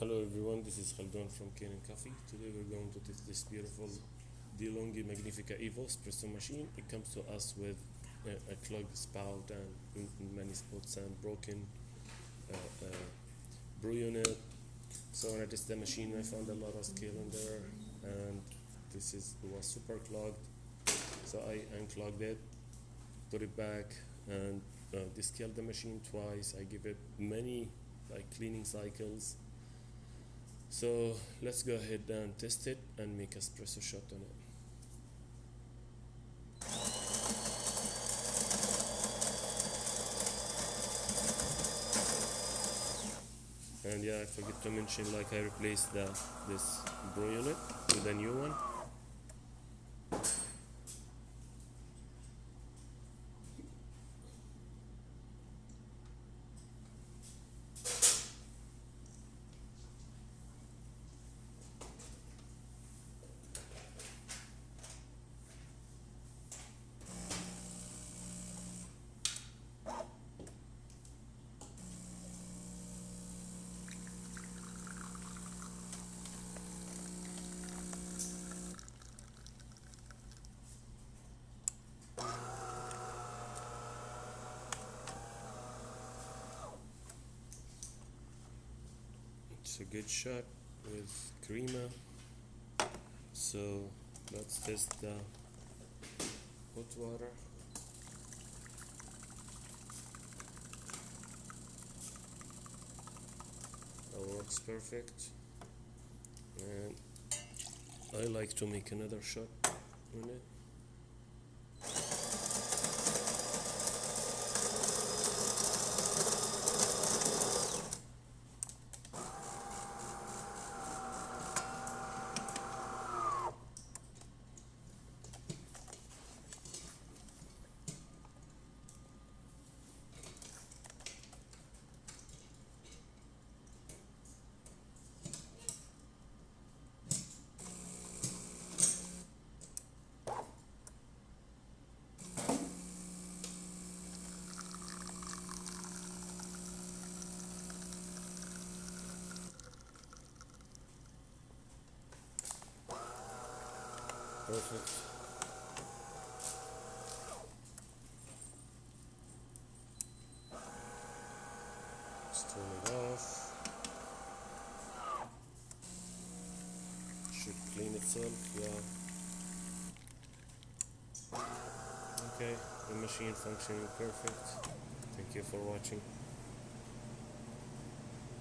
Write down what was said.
Hello everyone, this is Khaldun from Kanen Coffee. Today we're going to test this beautiful DeLonghi Magnifica Evo espresso machine. It comes to us with a clogged spout and in many spots and broken brew unit. So when I tested the machine, I found a lot of scale in there, and it was super clogged. So I unclogged it, put it back, and descaled the machine twice. I give it many cleaning cycles. So let's go ahead and test it and make espresso shot on it. And yeah, I forget to mention, I replaced this brew unit with a new one. It's a good shot with crema. So let's test the hot water. That works perfect. And I like to make another shot on it. Perfect. Let's turn it off. Should clean itself, yeah. Okay, the machine functioning perfect. Thank you for watching.